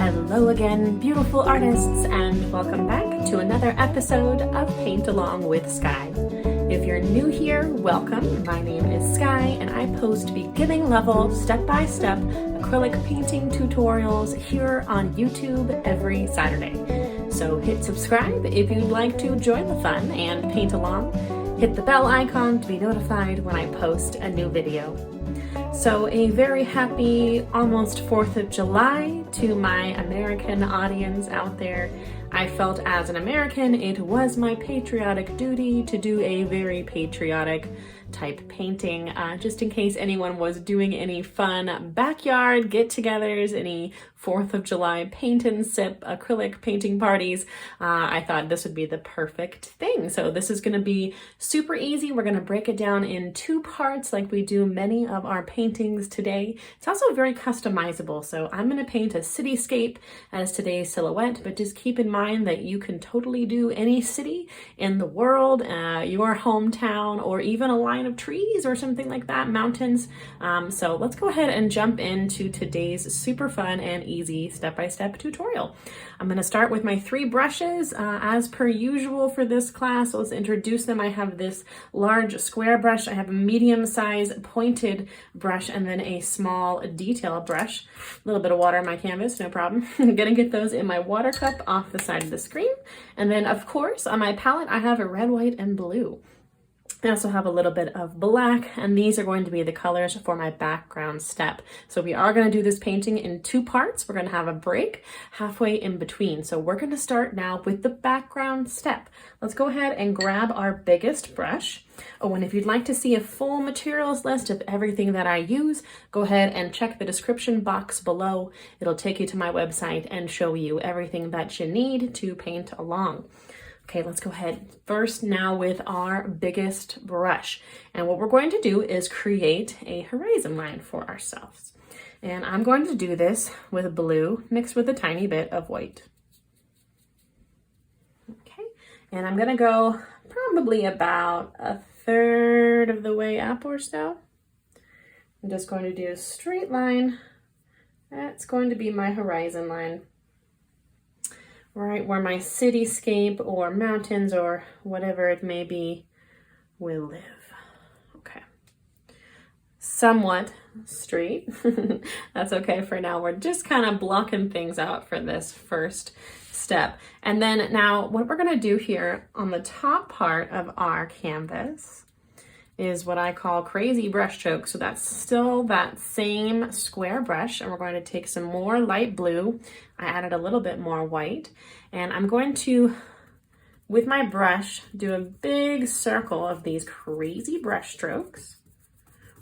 Hello again, beautiful artists, and welcome back to another episode of Paint Along with Skye. If you're new here, welcome. My name is Skye, and I post beginning level, step-by-step acrylic painting tutorials here on YouTube every Saturday. So hit subscribe if you'd like to join the fun and paint along. Hit the bell icon to be notified when I post a new video. So a very happy almost 4th of July to my American audience out there. I felt as an American it was my patriotic duty to do a very patriotic type painting, just in case anyone was doing any fun backyard get-togethers, any 4th of July paint and sip acrylic painting parties. I thought this would be the perfect thing. So this is going to be super easy. We're going to break it down in 2 parts like we do many of our paintings today. It's also very customizable. So I'm going to paint a cityscape as today's silhouette, but just keep in mind that you can totally do any city in the world, your hometown, or even a line of trees or something like that, mountains. So let's go ahead and jump into today's super fun and easy step-by-step tutorial. I'm going to start with my 3 brushes as per usual for this class. So let's introduce them. I have this large square brush, I have a medium size pointed brush, and then a small detail brush. A little bit of water on my canvas, no problem. I'm going to get those in my water cup off the side of the screen. And then of course on my palette I have a red, white, and blue. I also have a little bit of black, and these are going to be the colors for my background step. So we are going to do this painting in 2 parts. We're going to have a break halfway in between. So we're going to start now with the background step. Let's go ahead and grab our biggest brush. Oh, and if you'd like to see a full materials list of everything that I use, go ahead and check the description box below. It'll take you to my website and show you everything that you need to paint along. Okay, let's go ahead first now with our biggest brush. And what we're going to do is create a horizon line for ourselves. And I'm going to do this with blue mixed with a tiny bit of white. Okay, and I'm gonna go probably about 1/3 of the way up or so. I'm just going to do a straight line. That's going to be my horizon line. Right where my cityscape or mountains or whatever it may be will live. Okay. Somewhat straight. That's okay for now. We're just kind of blocking things out for this first step. And then now what we're going to do here on the top part of our canvas is what I call crazy brush stroke. So that's still that same square brush, and we're going to take some more light blue. I added a little bit more white, and I'm going to, with my brush, do a big circle of these crazy brush strokes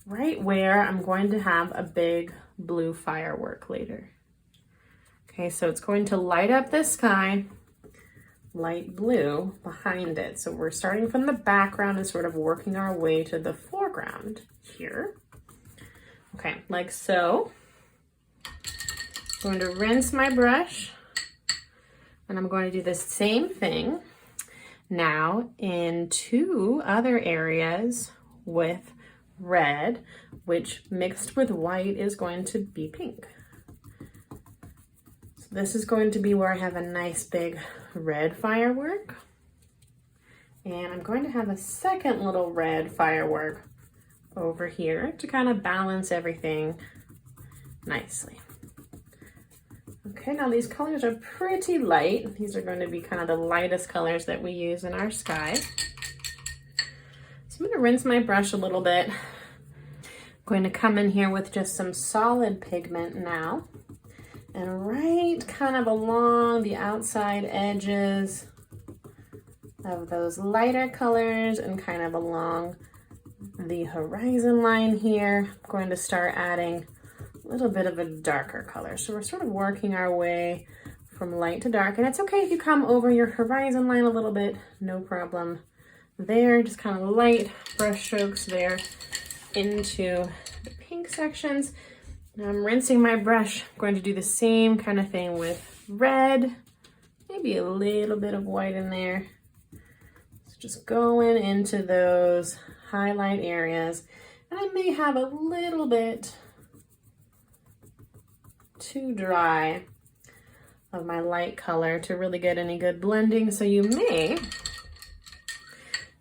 right where I'm going to have a big blue firework later. Okay, so it's going to light up the sky light blue behind it. So we're starting from the background and sort of working our way to the foreground here. Okay, like so. I'm going to rinse my brush, and I'm going to do the same thing now in 2 other areas with red, which mixed with white is going to be pink. So this is going to be where I have a nice big red firework, and I'm going to have a second little red firework over here to kind of balance everything nicely. Okay, now these colors are pretty light. These are going to be kind of the lightest colors that we use in our sky. So I'm going to rinse my brush a little bit. I'm going to come in here with just some solid pigment now. And right kind of along the outside edges of those lighter colors and kind of along the horizon line here, I'm going to start adding a little bit of a darker color. So we're sort of working our way from light to dark. And it's okay if you come over your horizon line a little bit, no problem there. Just kind of light brush strokes there into the pink sections. Now I'm rinsing my brush. I'm going to do the same kind of thing with red, maybe a little bit of white in there. So just going into those highlight areas. And I may have a little bit too dry of my light color to really get any good blending. So you may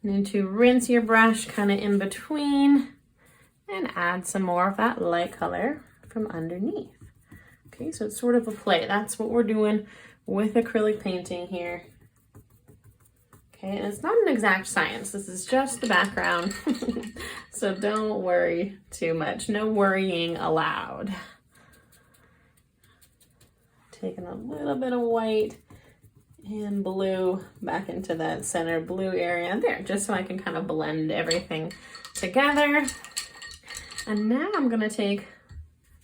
need to rinse your brush kind of in between and add some more of that light color from underneath. Okay, so it's sort of a play. That's what we're doing with acrylic painting here. Okay, and it's not an exact science. This is just the background. So don't worry too much. No worrying allowed. Taking a little bit of white and blue back into that center blue area there, just so I can kind of blend everything together. And now I'm gonna take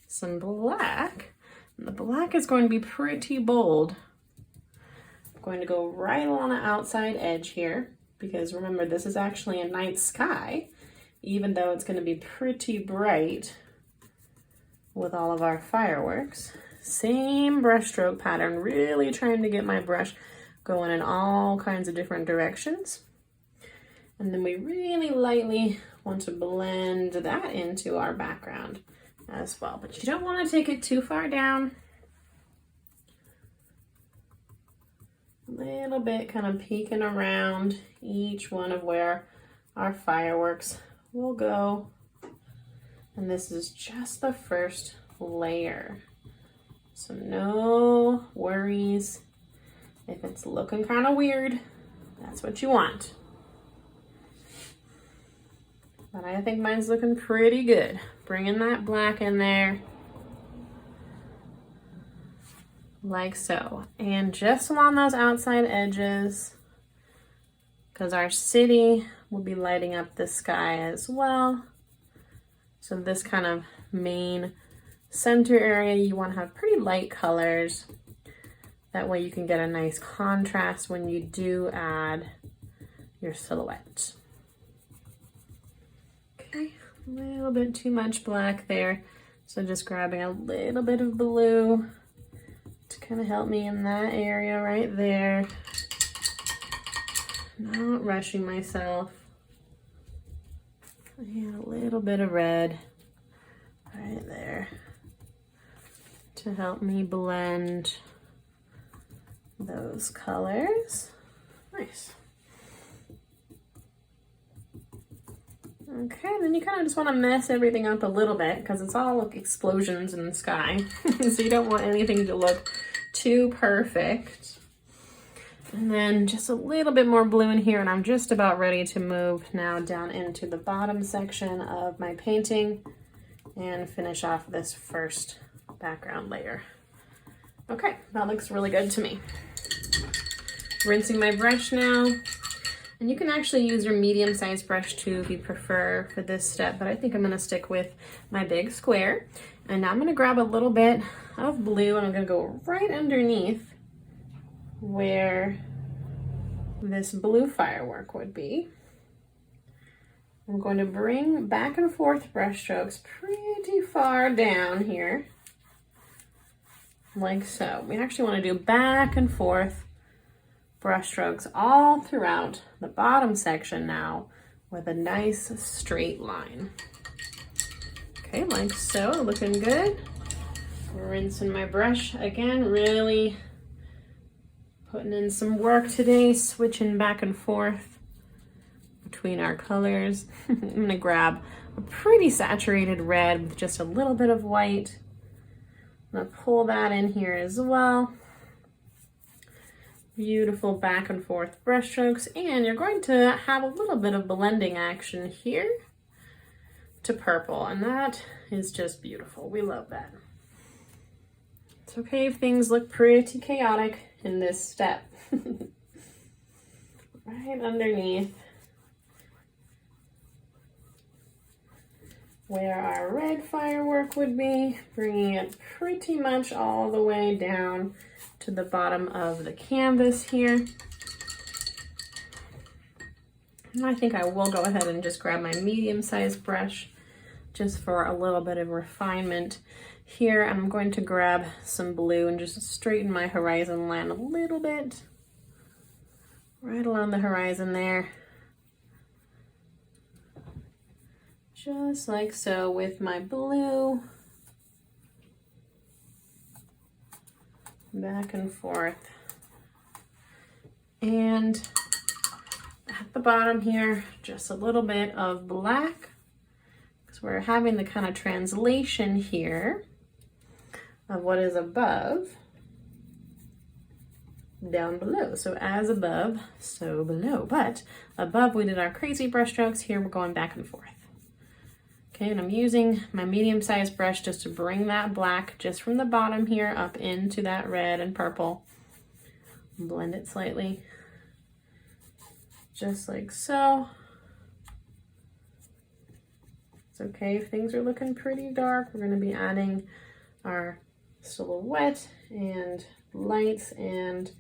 some black. And the black is going to be pretty bold. I'm going to go right along the outside edge here, because remember, this is actually a night sky, even though it's gonna be pretty bright with all of our fireworks. Same brush stroke pattern, really trying to get my brush going in all kinds of different directions. And then we really lightly want to blend that into our background as well. But you don't want to take it too far down. A little bit kind of peeking around each one of where our fireworks will go. And this is just the first layer. So no worries. If it's looking kind of weird, that's what you want. But I think mine's looking pretty good. Bringing that black in there. Like so. And just along those outside edges, because our city will be lighting up the sky as well. So this kind of main center area, you want to have pretty light colors. That way you can get a nice contrast when you do add your silhouette. Okay, a little bit too much black there. So just grabbing a little bit of blue to kind of help me in that area right there. Not rushing myself. And a little bit of red right there to help me blend those colors. Nice. Okay, then you kind of just want to mess everything up a little bit because it's all like explosions in the sky. So you don't want anything to look too perfect. And then just a little bit more blue in here, and I'm just about ready to move now down into the bottom section of my painting and finish off this first background layer. Okay, that looks really good to me. Rinsing my brush now. And you can actually use your medium-sized brush too if you prefer for this step, but I think I'm gonna stick with my big square. And now I'm gonna grab a little bit of blue and I'm gonna go right underneath where this blue firework would be. I'm going to bring back and forth brush strokes pretty far down here, like so. We actually want to do back and forth brush strokes all throughout the bottom section now with a nice straight line. Okay, like so, looking good. Rinsing my brush again, really putting in some work today, switching back and forth between our colors. I'm gonna grab a pretty saturated red with just a little bit of white. I'm gonna pull that in here as well. Beautiful back and forth brush strokes, and you're going to have a little bit of blending action here to purple, and that is just beautiful. We love that. It's okay if things look pretty chaotic in this step. Right underneath where our red firework would be, bringing it pretty much all the way down to the bottom of the canvas here. And I think I will go ahead and just grab my medium-sized brush just for a little bit of refinement here. I'm going to grab some blue and just straighten my horizon line a little bit, right along the horizon there. Just like so with my blue. back and forth. And at the bottom here, just a little bit of black, because we're having the kind of translation here of what is above down below. So as above, so below. But above we did our crazy brush strokes. Here we're going back and forth. Okay, and I'm using my medium-sized brush just to bring that black just from the bottom here up into that red and purple. Blend it slightly, just like so. It's okay if things are looking pretty dark. We're going to be adding our silhouette and lights and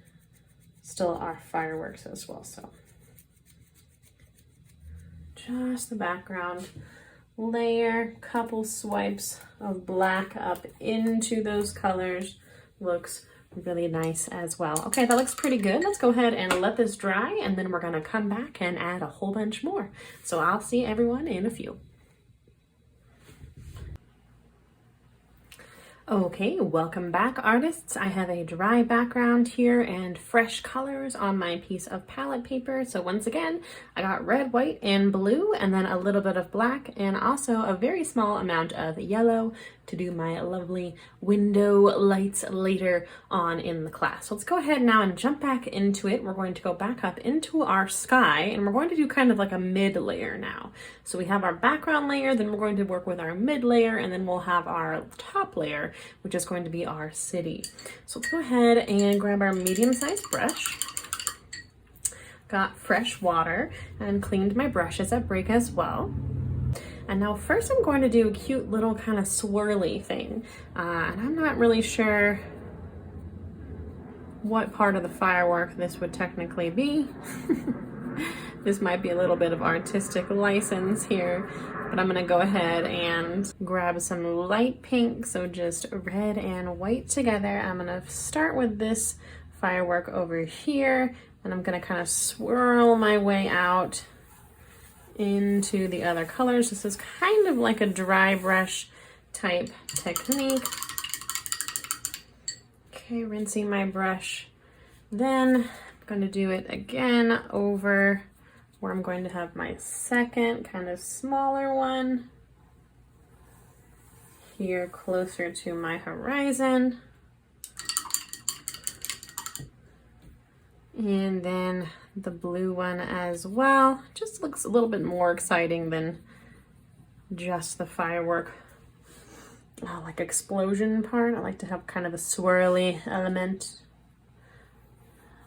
still our fireworks as well. So just the background layer, couple swipes of black up into those colors, looks really nice as well. Okay, that looks pretty good. Let's go ahead and let this dry, and then we're going to come back and add a whole bunch more. So I'll see everyone in a few. Okay, welcome back, artists. I have a dry background here and fresh colors on my piece of palette paper. So once again, I got red, white, and blue, and then a little bit of black, and also a very small amount of yellow to do my lovely window lights later on in the class. So let's go ahead now and jump back into it. We're going to go back up into our sky, and we're going to do kind of like a mid layer now. So we have our background layer, then we're going to work with our mid layer, and then we'll have our top layer, which is going to be our city. So let's go ahead and grab our medium-sized brush. Got fresh water and cleaned my brushes at break as well. And now first I'm going to do a cute little kind of swirly thing. And I'm not really sure what part of the firework this would technically be. This might be a little bit of artistic license here, but I'm gonna go ahead and grab some light pink, so just red and white together. I'm gonna start with this firework over here, and I'm gonna kind of swirl my way out into the other colors. This is kind of like a dry brush type technique. Okay, rinsing my brush. Then I'm gonna do it again over where I'm going to have my second kind of smaller one here closer to my horizon. And then the blue one as well. Just looks a little bit more exciting than just the firework like explosion part. I like to have kind of a swirly element.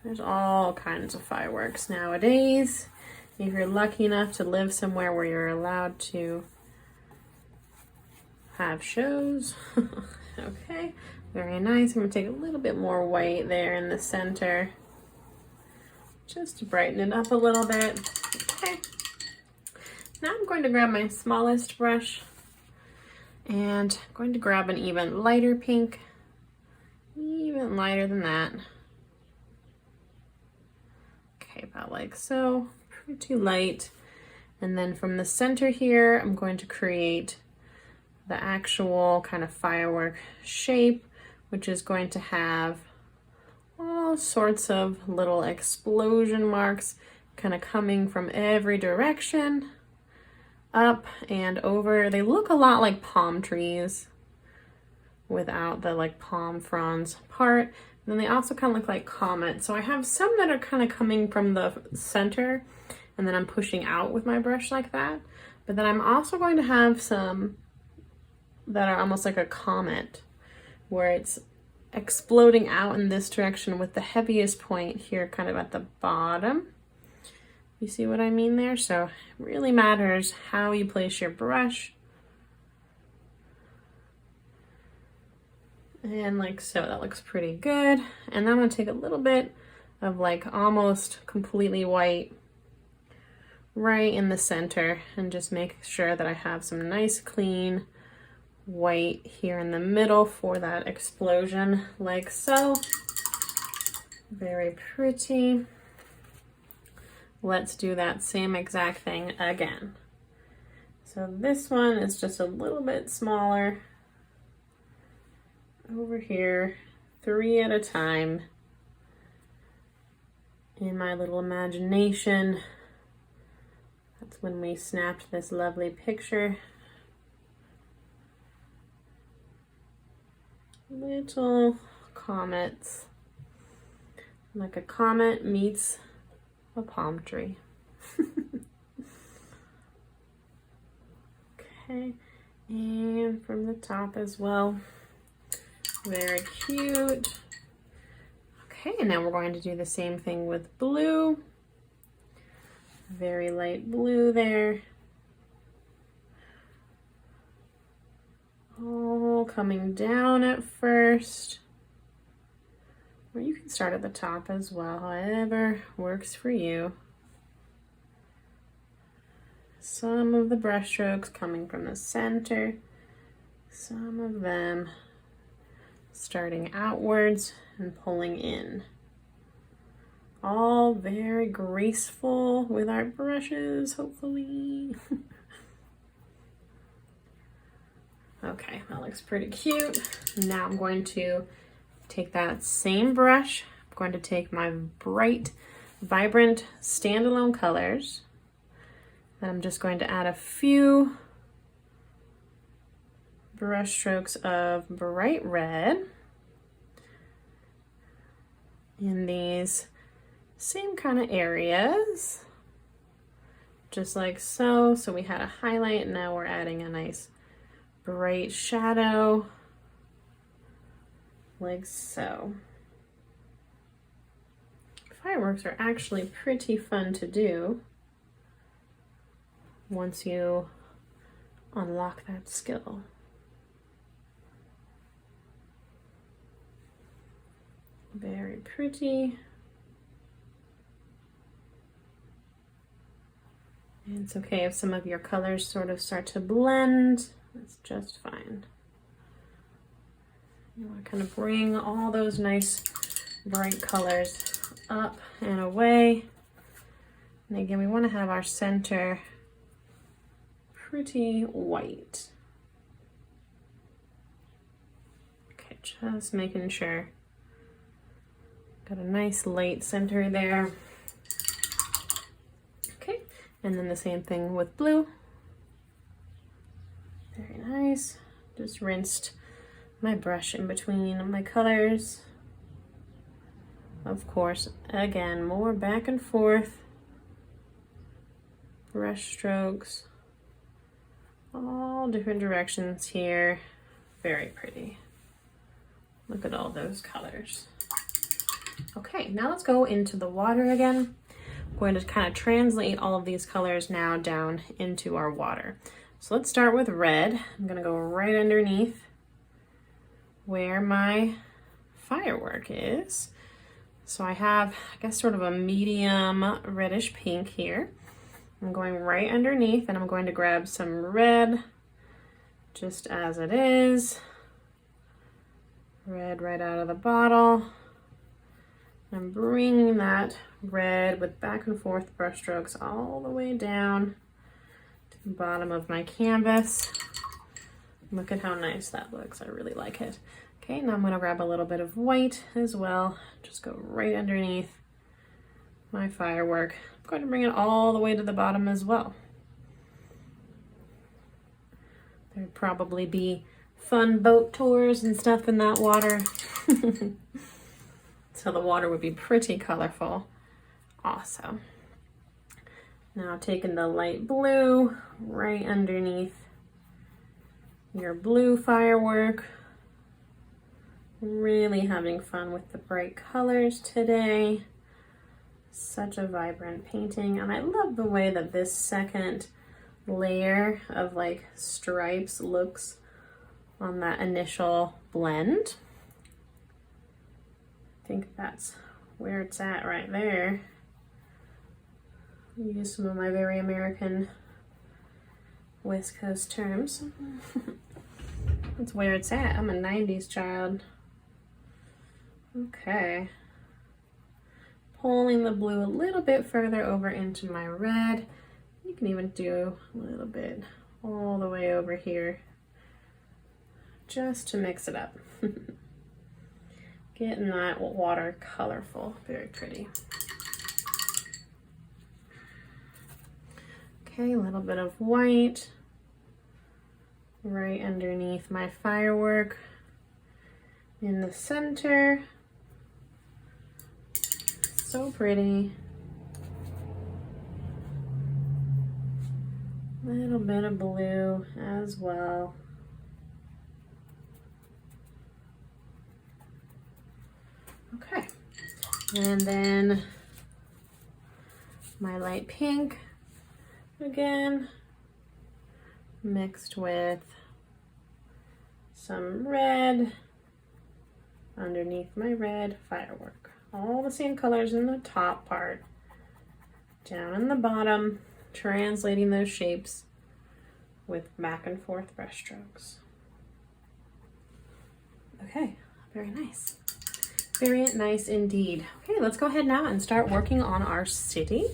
There's all kinds of fireworks nowadays. If you're lucky enough to live somewhere where you're allowed to have shows. Okay, very nice. I'm gonna take a little bit more white there in the center, just to brighten it up a little bit. Okay, now I'm going to grab my smallest brush and I'm going to grab an even lighter pink, even lighter than that. Okay, about like so. Pretty light. And then from the center here, I'm going to create the actual kind of firework shape, which is going to have all sorts of little explosion marks kind of coming from every direction, up and over. They look a lot like palm trees without the like palm fronds part. And then they also kind of look like comets. So I have some that are kind of coming from the center, and then I'm pushing out with my brush like that. But then I'm also going to have some that are almost like a comet, where it's exploding out in this direction with the heaviest point here kind of at the bottom. You see what I mean there? So it really matters how you place your brush. And like so, that looks pretty good. And then I'm gonna take a little bit of like almost completely white right in the center and just make sure that I have some nice clean white here in the middle for that explosion, like so. Very pretty. Let's do that same exact thing again. So this one is just a little bit smaller over here 3 at a time. In my little imagination, that's when we snapped this lovely picture. Little comets, like a comet meets a palm tree. Okay, and from the top as well. Very cute. Okay, and now we're going to do the same thing with blue. Very light blue there. All coming down at first. Or you can start at the top as well, however works for you. Some of the brush strokes coming from the center, some of them starting outwards and pulling in. All very graceful with our brushes, hopefully. Okay, that looks pretty cute. Now I'm going to take that same brush. I'm going to take my bright, vibrant, standalone colors. And I'm just going to add a few brush strokes of bright red in these same kind of areas, just like so. So we had a highlight, and now we're adding a nice bright shadow, like so. Fireworks are actually pretty fun to do once you unlock that skill. Very pretty. And it's okay if some of your colors sort of start to blend. That's just fine. You want to kind of bring all those nice bright colors up and away. And again, we want to have our center pretty white. Okay, just making sure. Got a nice light center there. Okay, and then the same thing with blue. Very nice. Just rinsed my brush in between my colors. Of course, again, more back and forth brush strokes. All different directions here. Very pretty. Look at all those colors. Okay, now let's go into the water again. I'm going to kind of translate all of these colors now down into our water. So let's start with red. I'm gonna go right underneath where my firework is. So I have, I guess, sort of a medium reddish pink here. I'm going right underneath, and I'm going to grab some red just as it is. Red right out of the bottle. I'm bringing that red with back and forth brush strokes all the way down to the bottom of my canvas. Look at how nice that looks. I really like it. Okay, now I'm going to grab a little bit of white as well. Just go right underneath my firework. I'm going to bring it all the way to the bottom as well. There'd probably be fun boat tours and stuff in that water. So the water would be pretty colorful also. Now taking the light blue right underneath your blue firework. Really having fun with the bright colors today. Such a vibrant painting, and I love the way that this second layer of like stripes looks on that initial blend. I think that's where it's at right there. Use some of my very American West Coast terms. That's where it's at. I'm a 90s child. Okay. Pulling the blue a little bit further over into my red. You can even do a little bit all the way over here just to mix it up. Getting that water colorful, very pretty. Okay, a little bit of white right underneath my firework in the center. So pretty. A little bit of blue as well. Okay, and then my light pink again, mixed with some red underneath my red firework. All the same colors in the top part, down in the bottom, translating those shapes with back and forth brush strokes. Okay, very nice. Very nice indeed. Okay, let's go ahead now and start working on our city.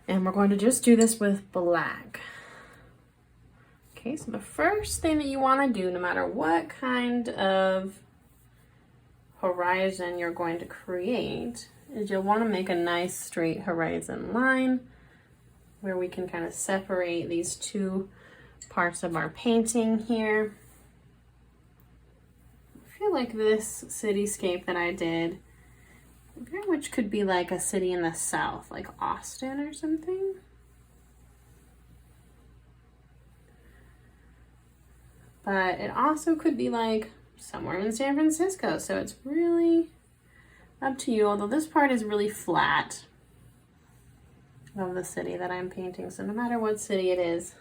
And we're going to just do this with black. Okay, so the first thing that you want to do, no matter what kind of horizon you're going to create, is you'll want to make a nice straight horizon line where we can kind of separate these two parts of our painting here. I feel like this cityscape that I did very much could be like a city in the South, like Austin or something. But it also could be like somewhere in San Francisco, so it's really up to you, although this part is really flat of the city that I'm painting, so no matter what city it is,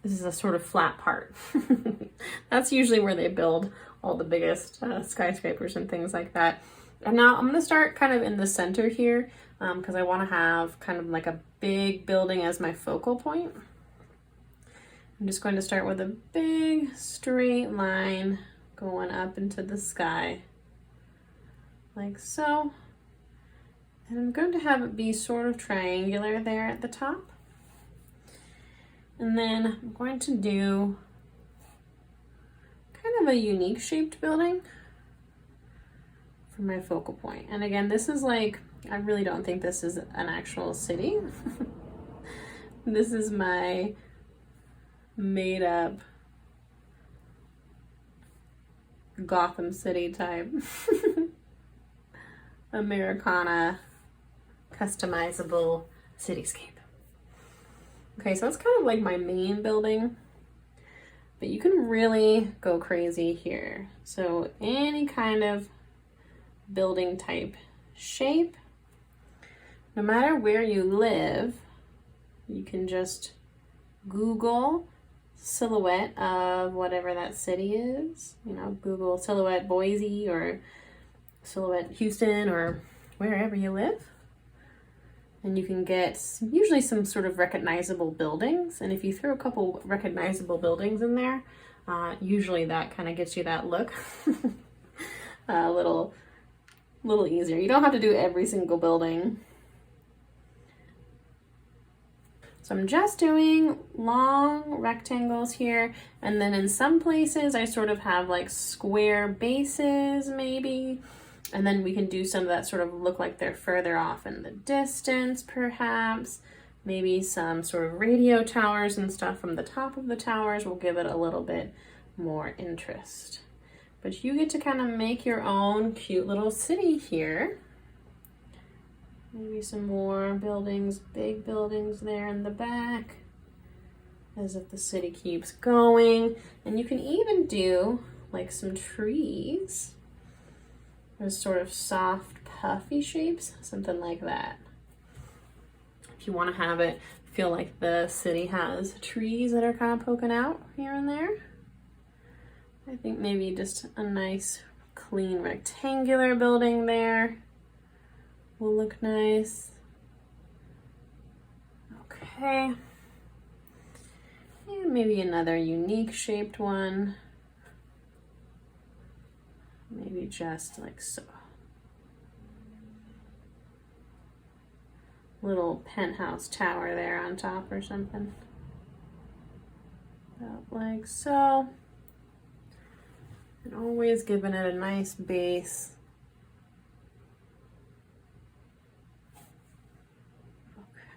this is a sort of flat part. That's usually where they build all the biggest skyscrapers and things like that. And now I'm going to start kind of in the center here because I want to have kind of like a big building as my focal point. I'm just going to start with a big straight line going up into the sky like so. And I'm going to have it be sort of triangular there at the top. And then I'm going to do kind of a unique shaped building for my focal point. And again, this is like, I really don't think this is an actual city. This is my made up Gotham City type Americana customizable cityscape. Okay, so that's kind of like my main building, but you can really go crazy here. So any kind of building type shape, no matter where you live, you can just Google silhouette of whatever that city is. You know, Google silhouette Boise or silhouette Houston or wherever you live. And you can get usually some sort of recognizable buildings. And if you throw a couple recognizable buildings in there, usually that kind of gets you that look a little easier. You don't have to do every single building. So I'm just doing long rectangles here. And then in some places I sort of have like square bases maybe. And then we can do some that sort of look like they're further off in the distance, perhaps. Maybe some sort of radio towers and stuff from the top of the towers will give it a little bit more interest. But you get to kind of make your own cute little city here. Maybe some more buildings, big buildings there in the back, as if the city keeps going. And you can even do like some trees. Those sort of soft, puffy shapes, something like that. If you want to have it feel like the city has trees that are kind of poking out here and there. I think maybe just a nice, clean, rectangular building there will look nice. Okay. And maybe another unique shaped one. Maybe just like so. Little penthouse tower there on top or something. About like so. And always giving it a nice base.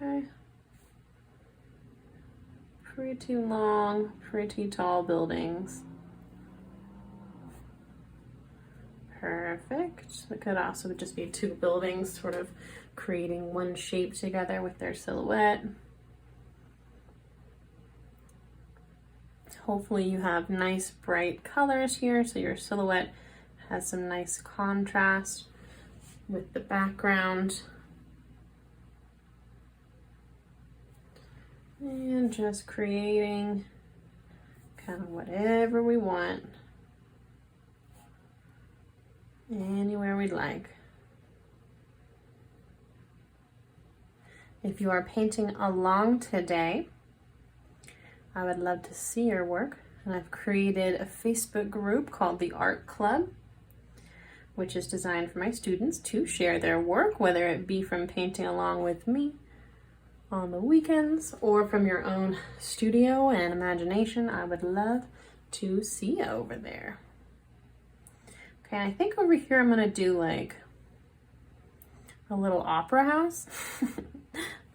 Okay. Pretty long, pretty tall buildings. Perfect. It could also just be two buildings sort of creating one shape together with their silhouette. Hopefully you have nice bright colors here so your silhouette has some nice contrast with the background. And just creating kind of whatever we want, anywhere we'd like. If you are painting along today, I would love to see your work. And I've created a Facebook group called the Art Club, which is designed for my students to share their work, whether it be from painting along with me on the weekends or from your own studio and imagination. I would love to see you over there. Okay, I think over here I'm gonna do like a little opera house.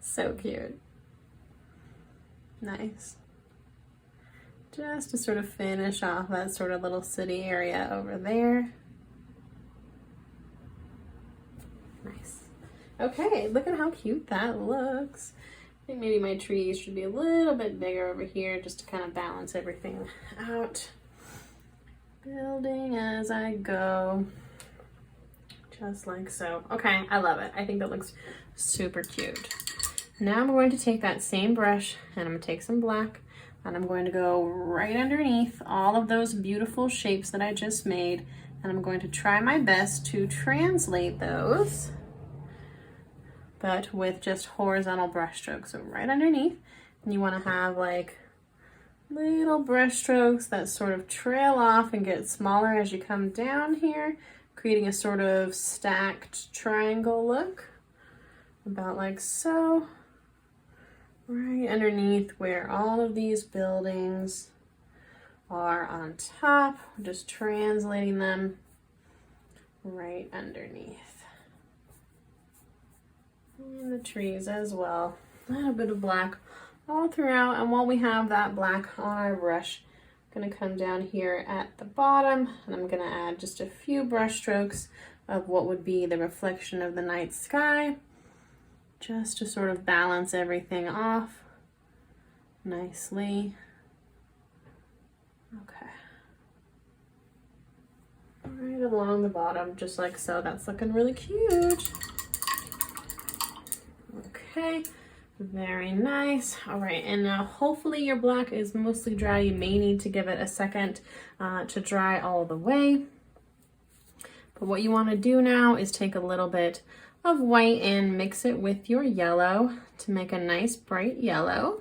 So cute. Nice. Just to sort of finish off that sort of little city area over there. Nice. Okay, look at how cute that looks. I think maybe my trees should be a little bit bigger over here just to kind of balance everything out. Building as I go. Just like so. Okay, I love it. I think that looks super cute. Now I'm going to take that same brush and I'm going to take some black and I'm going to go right underneath all of those beautiful shapes that I just made, and I'm going to try my best to translate those, but with just horizontal brush strokes. So right underneath, and you want to have like little brush strokes that sort of trail off and get smaller as you come down here, creating a sort of stacked triangle look, about like so. Right underneath where all of these buildings are on top, just translating them right underneath. And the trees as well. A little bit of black all throughout, and while we have that black on our brush, I'm going to come down here at the bottom and I'm going to add just a few brush strokes of what would be the reflection of the night sky, just to sort of balance everything off nicely. Okay. Right along the bottom, just like so. That's looking really cute. Okay, very nice. All right, and now hopefully your black is mostly dry. You may need to give it a second to dry all the way. But what you want to do now is take a little bit of white and mix it with your yellow to make a nice bright yellow.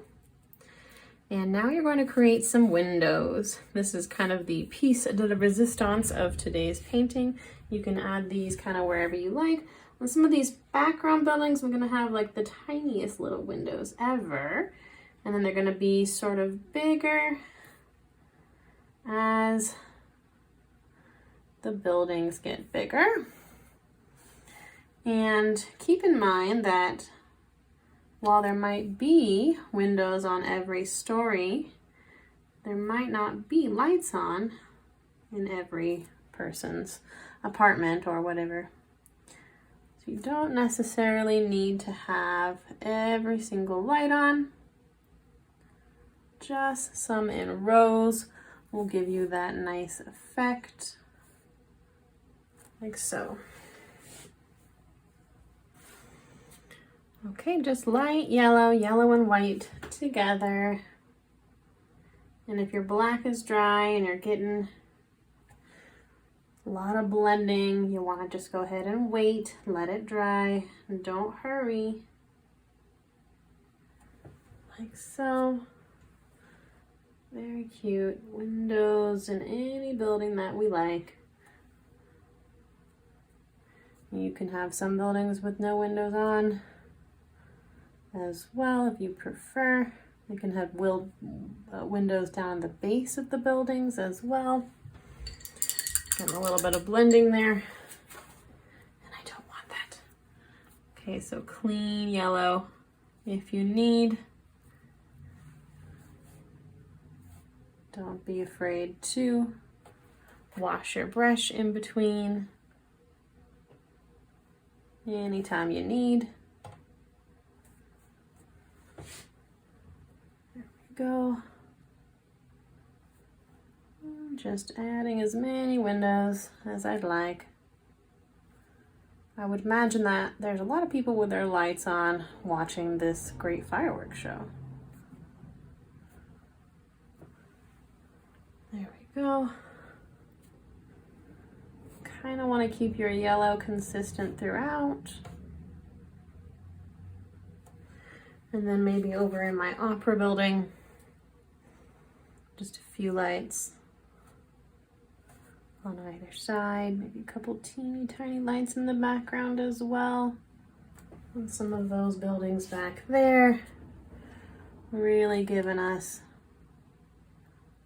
And now you're going to create some windows. This is kind of the piece de resistance of today's painting. You can add these kind of wherever you like. On some of these background buildings, I'm going to have like the tiniest little windows ever. And then they're going to be sort of bigger as the buildings get bigger. And keep in mind that while there might be windows on every story, there might not be lights on in every person's apartment or whatever. So you don't necessarily need to have every single light on. Just some in rows will give you that nice effect, like so. Okay, just light yellow, yellow and white together. And if your black is dry and you're getting a lot of blending, you want to just go ahead and wait, let it dry, and don't hurry. Like so. Very cute. Windows in any building that we like. You can have some buildings with no windows on as well if you prefer. You can have windows down the base of the buildings as well. And a little bit of blending there. And I don't want that. Okay, so clean yellow if you need. Don't be afraid to wash your brush in between anytime you need. There we go. Just adding as many windows as I'd like. I would imagine that there's a lot of people with their lights on watching this great fireworks show. There we go. Kind of want to keep your yellow consistent throughout. And then maybe over in my opera building, just a few lights on either side, maybe a couple teeny tiny lights in the background as well. And some of those buildings back there, really giving us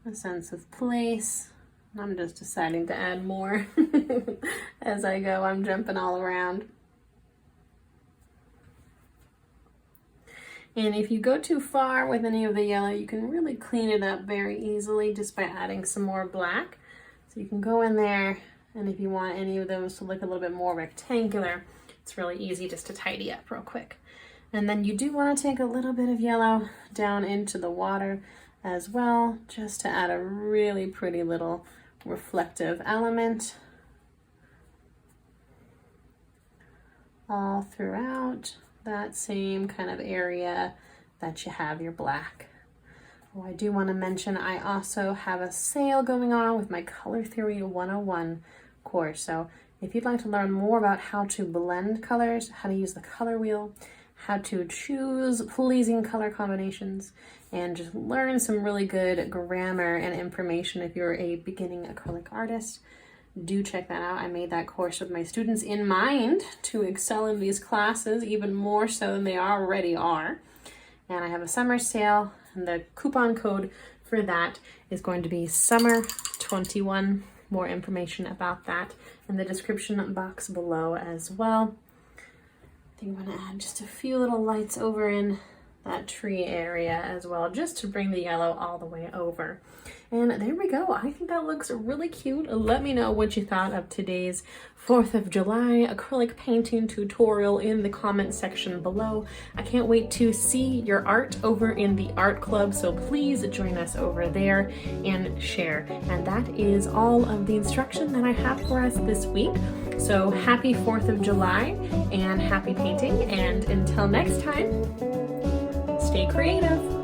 a sense of place. I'm just deciding to add more as I go. I'm jumping all around. And if you go too far with any of the yellow, you can really clean it up very easily just by adding some more black. So you can go in there, and if you want any of those to look a little bit more rectangular, it's really easy just to tidy up real quick. And then you do want to take a little bit of yellow down into the water as well, just to add a really pretty little reflective element all throughout that same kind of area that you have your black. Oh, I do want to mention I also have a sale going on with my Color Theory 101 course. So if you'd like to learn more about how to blend colors, how to use the color wheel, how to choose pleasing color combinations, and just learn some really good grammar and information if you're a beginning acrylic artist, do check that out. I made that course with my students in mind to excel in these classes even more so than they already are. And I have a summer sale, and the coupon code for that is going to be summer21. More information about that in the description box below as well. I think I'm going to add just a few little lights over in that tree area as well, just to bring the yellow all the way over. And there we go. I think that looks really cute. Let me know what you thought of today's 4th of July acrylic painting tutorial in the comment section below. I can't wait to see your art over in the art club, so please join us over there and share. And that is all of the instruction that I have for us this week. So happy 4th of July and happy painting, and until next time, stay creative.